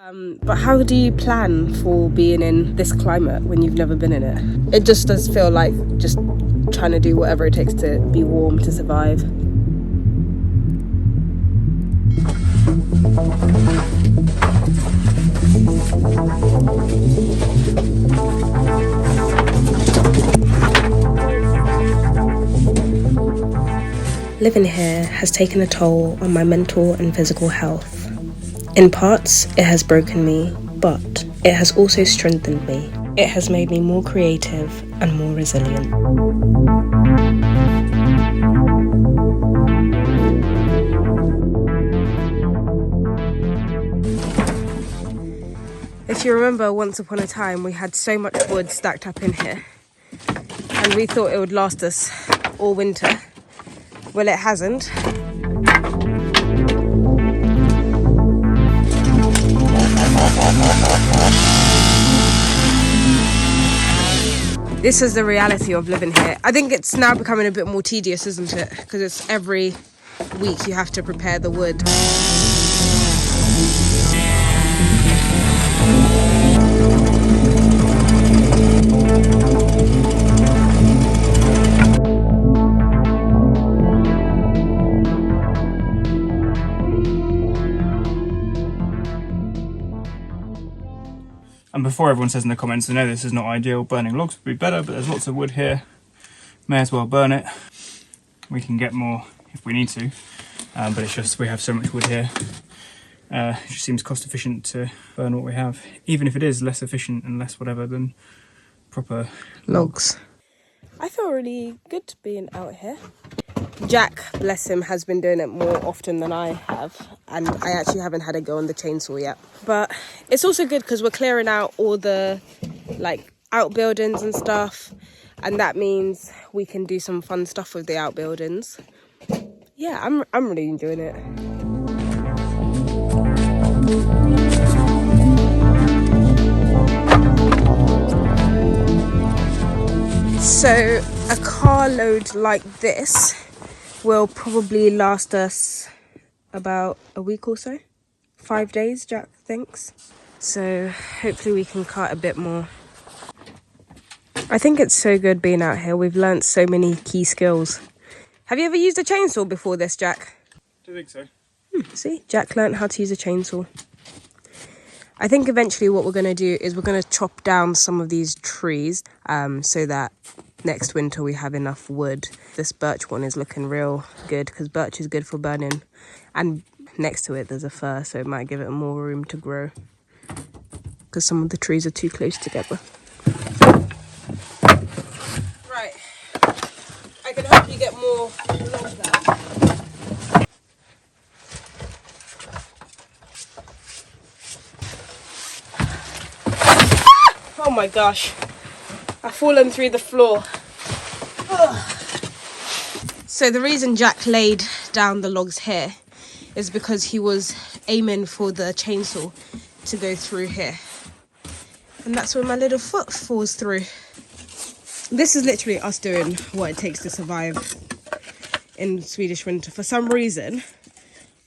But how do you plan for being in this climate when you've never been in it? It just does feel like just trying to do whatever it takes to be warm to survive. Living here has taken a toll on my mental and physical health. In parts, it has broken me, but it has also strengthened me. It has made me more creative and more resilient. If you remember, once upon a time, we had so much wood stacked up in here, and we thought it would last us all winter. Well, it hasn't. This is the reality of living here. I think it's now becoming a bit more tedious, isn't it? Because it's every week you have to prepare the wood. And before everyone says in the comments, I know this is not ideal, burning logs would be better, but there's lots of wood here. May as well burn it. We can get more if we need to, but it's just we have so much wood here. It just seems cost efficient to burn what we have, even if it is less efficient and less whatever than proper logs. I feel really good being out here. Jack, bless him, has been doing it more often than I have, and I actually haven't had a go on the chainsaw yet. But it's also good because we're clearing out all the outbuildings and stuff, and that means we can do some fun stuff with the outbuildings. Yeah, I'm really enjoying it. So a carload like this will probably last us about a week or so. 5 days, Jack thinks. So hopefully we can cut a bit more. I think it's so good being out here. We've learnt so many key skills. Have you ever used a chainsaw before this, Jack? I don't think so. See, Jack learnt how to use a chainsaw. I think eventually what we're going to do is we're going to chop down some of these trees so that next winter we have enough wood. This birch one is looking real good because birch is good for burning. And next to it there's a fir, so it might give it more room to grow because some of the trees are too close together. Right, I can help you get more logs out. Oh my gosh, I've fallen through the floor. Ugh. So the reason Jack laid down the logs here is because he was aiming for the chainsaw to go through here. And that's where my little foot falls through. This is literally us doing what it takes to survive in Swedish winter. For some reason,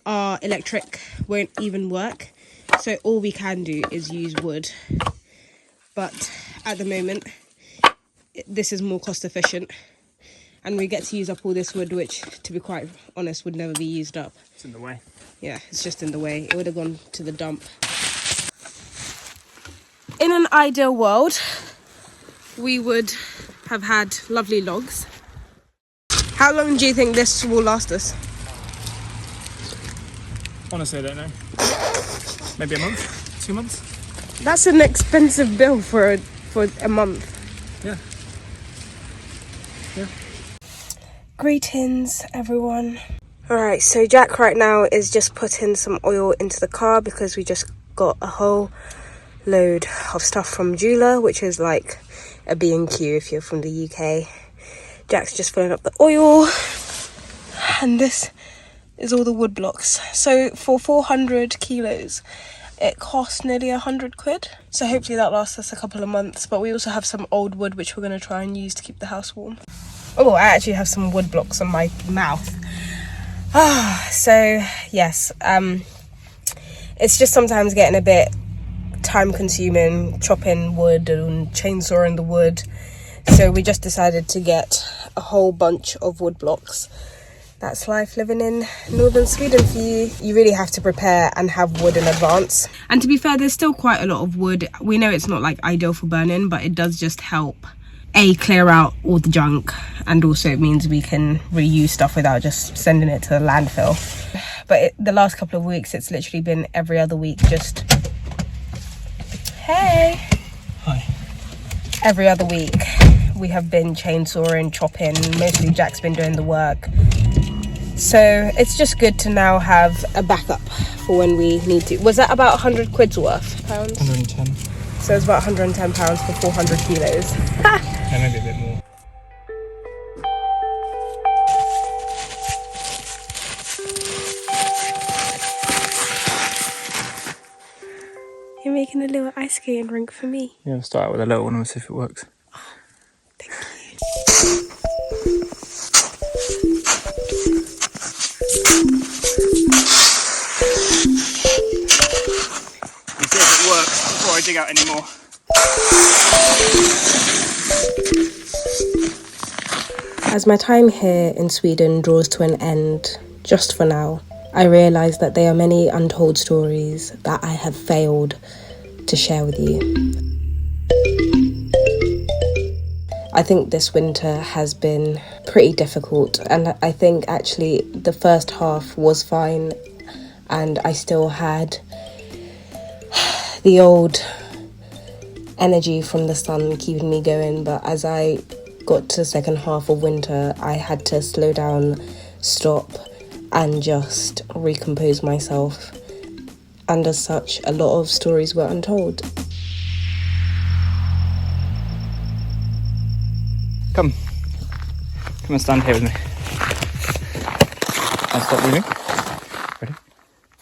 our electric won't even work. So all we can do is use wood. But at the moment, this is more cost efficient. And we get to use up all this wood, which, to be quite honest, would never be used up. It's in the way. Yeah, it's just in the way. It would have gone to the dump. In an ideal world, we would have had lovely logs. How long do you think this will last us? Honestly, I don't know. Maybe a month? 2 months? That's an expensive bill for a month. Yeah. Yeah. Greetings, everyone. Alright, so Jack right now is just putting some oil into the car because we just got a whole load of stuff from Jeweler, which is like a B&Q if you're from the UK. Jack's just filling up the oil, and this is all the wood blocks. So for 400 kilos, it cost nearly 100 quid. So hopefully that lasts us a couple of months. But we also have some old wood which we're going to try and use to keep the house warm. Oh, I actually have some wood blocks on my mouth. So yes, it's just sometimes getting a bit time consuming, chopping wood and chainsawing the wood. So we just decided to get a whole bunch of wood blocks. That's life living in northern Sweden for you. You really have to prepare and have wood in advance. And to be fair, there's still quite a lot of wood. We know it's not like ideal for burning, but it does just help clear out all the junk, and also it means we can reuse stuff without just sending it to the landfill. But the last couple of weeks, it's literally been every other week, just hey, hi, every other week we have been chainsawing, chopping. Mostly Jack's been doing the work, so it's just good to now have a backup for when we need to. Was that about 100 quid's worth? Pounds? 110. So it's about 110 pounds for 400 kilos. Yeah, maybe a bit more. You're making a little ice skating rink for me. Yeah, we'll start out with a little one and we'll see if it works. Oh, thank you. We'll see if it works before I dig out any more. As my time here in Sweden draws to an end, just for now, I realise that there are many untold stories that I have failed to share with you. I think this winter has been pretty difficult, and I think actually the first half was fine and I still had the old energy from the sun keeping me going, but as I got to the second half of winter, I had to slow down, stop and just recompose myself, and as such a lot of stories were untold. Come and stand here with me. And stop moving. Ready?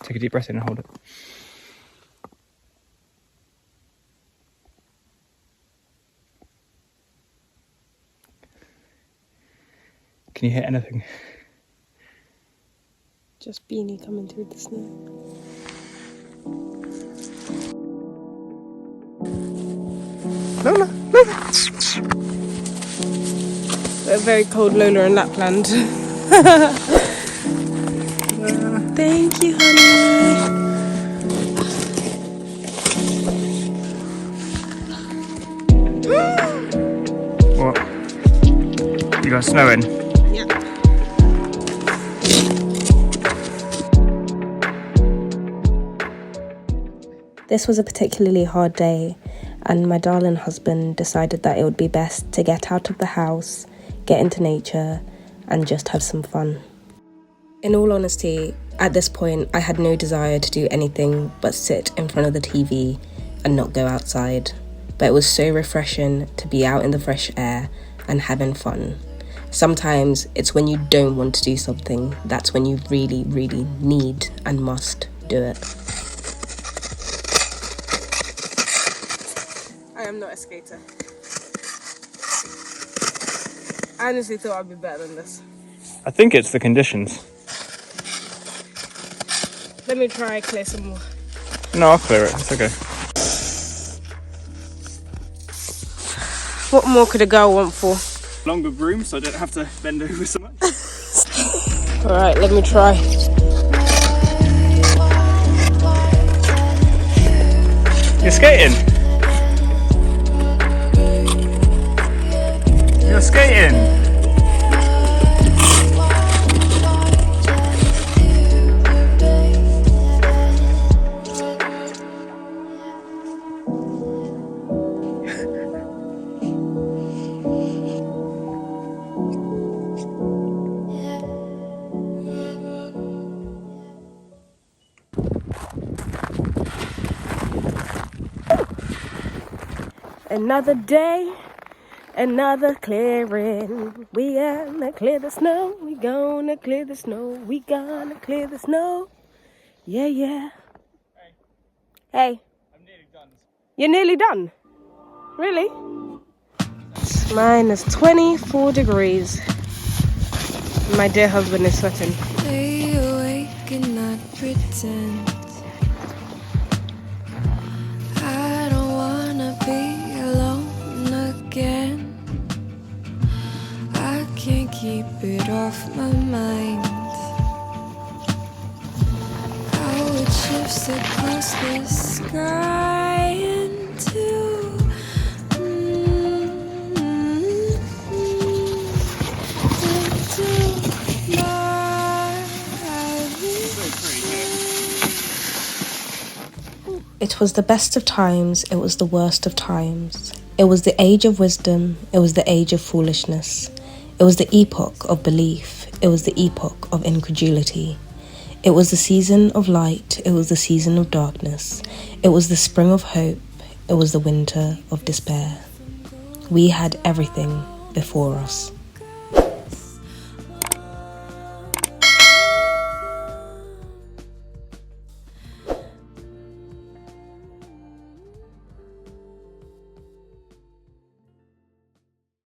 Take a deep breath in and hold it. Can you hear anything? Just Beanie coming through the snow. Lola, Lola! A very cold Lola in Lapland. Thank you, honey. What? You got snow in? Yeah. This was a particularly hard day, and my darling husband decided that it would be best to get out of the house, get into nature, and just have some fun. In all honesty, at this point, I had no desire to do anything but sit in front of the TV and not go outside. But it was so refreshing to be out in the fresh air and having fun. Sometimes it's when you don't want to do something, that's when you really, really need and must do it. I am not a skater. I honestly thought I'd be better than this. I think it's the conditions. Let me try clear some more. No, I'll clear it. It's okay. What more could a girl want for? Longer broom so I don't have to bend over so much. Alright, let me try. You're skating. You're skating. Another day, another clearing. We gonna clear the snow. We gonna clear the snow. We gonna clear the snow. Yeah, yeah. Hey. I'm nearly done. You're nearly done? Really? It's minus 24 degrees. My dear husband is sweating. Lay awake and not pretend. I off my mind. How it shifts across the sky into It was the best of times, it was the worst of times. It was the age of wisdom, it was the age of foolishness. It was the epoch of belief, it was the epoch of incredulity. It was the season of light, it was the season of darkness. It was the spring of hope, it was the winter of despair. We had everything before us.